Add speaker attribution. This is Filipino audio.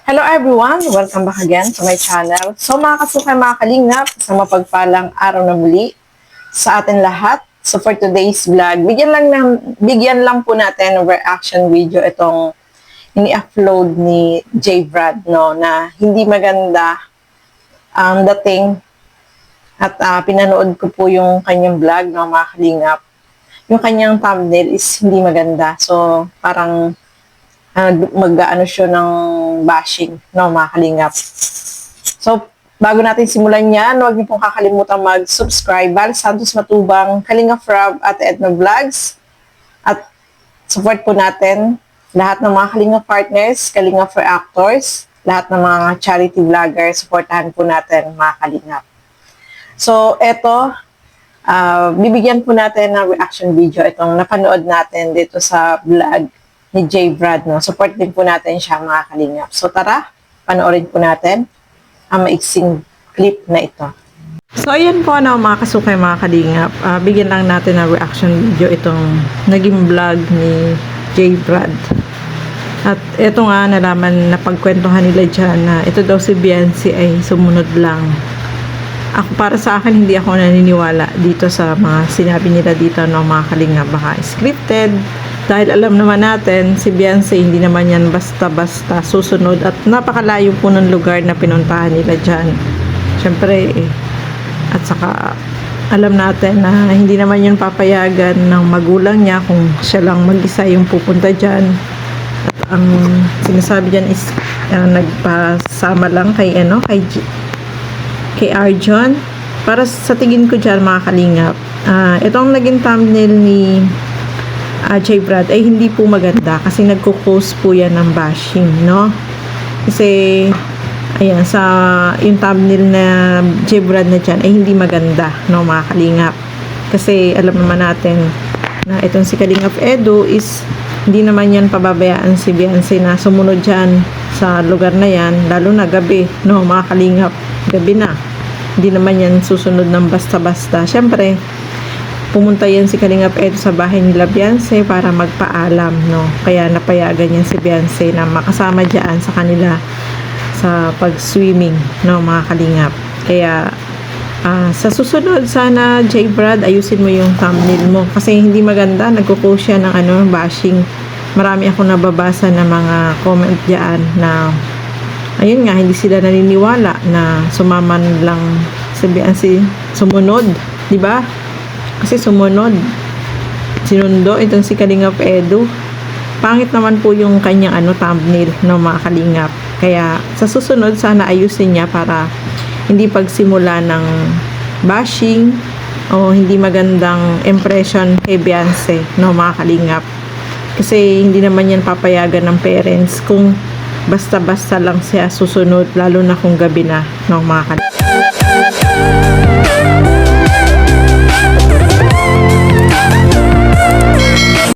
Speaker 1: Hello everyone! Welcome back again to my channel. So mga kasukay, mga kalingap, sa mapagpalang araw na muli sa atin lahat. So for today's vlog, bigyan lang po natin ng reaction video itong ini-upload ni J. Brad, no, na hindi maganda ang dating at pinanood ko po yung kanyang vlog, no, mga kalingap. Yung kanyang thumbnail is hindi maganda. So parang mag-ano siya ng bashing, no, mga kalingap. So, bago natin simulan yan, huwag niyo pong kakalimutan mag-subscribe. Val Santos Matubang, Kalingap Rob at Edna Vlogs. At support po natin lahat ng mga Kalingap partners, Kalingap for actors, lahat ng mga charity vloggers, supportahan po natin mga Kalingap. So, eto, bibigyan po natin ng reaction video itong napanood natin dito sa vlog ni J. Brad, no? Support din po natin siya, mga kalingap. So tara, panoorin po natin ang maiksing clip na ito. So ayan po, no, mga kasukay, mga kalingap. Bigyan lang natin ng reaction video itong naging vlog ni J. Brad. At ito nga, nalaman na pagkwentuhan nila dyan na ito daw si Beyonce ay sumunod lang. Ako, para sa akin, hindi ako naniniwala dito sa mga sinabi nila dito, no, mga kalingap. Baka scripted. Dahil alam naman natin, si Beyonce hindi naman yan basta-basta susunod at napakalayo po ng lugar na pinuntahan nila dyan. Siyempre, at saka alam natin na hindi naman yun papayagan ng magulang niya kung siya lang mag-isa yung pupunta dyan. At ang sinasabi dyan is nagpasama lang kay Arjon. Para sa tingin ko dyan, mga kalingap, itong naging thumbnail ni J. Brad ay hindi po maganda kasi nagko-cause po yan ng bashing, no? Kasi ayan, sa yung thumbnail na J. Brad na dyan ay hindi maganda, no, mga kalingap. Kasi alam naman natin na itong si Kalingap Edu is hindi naman yan pababayaan si Beyonce na sumunod dyan sa lugar na yan, lalo na gabi, no, mga kalingap, gabi na. Hindi naman yan susunod ng basta-basta. Siyempre, pumunta yan si Kalingap Edu sa bahay nila Beyonce para magpaalam, no? Kaya napayagan yan si Beyonce na makasama dyan sa kanila sa pag-swimming, no, mga kalingap. Kaya sa susunod, sana J. Brad, ayusin mo yung thumbnail mo kasi hindi maganda, nagko-post siya ng bashing. Marami ako nababasa na mga comment dyan na ayun nga, hindi sila naniniwala na sumaman lang si Beyonce sumunod, di ba? Kasi sumunod, sinundo itong si Kalingap Edu. Pangit naman po yung kanyang thumbnail, no, mga kalingap. Kaya sa susunod, sana ayusin niya para hindi pagsimula ng bashing o hindi magandang impression kay Beyonce, no, mga kalingap. Kasi hindi naman yan papayagan ng parents kung basta-basta lang siya susunod, lalo na kung gabi na, no, mga kalingap.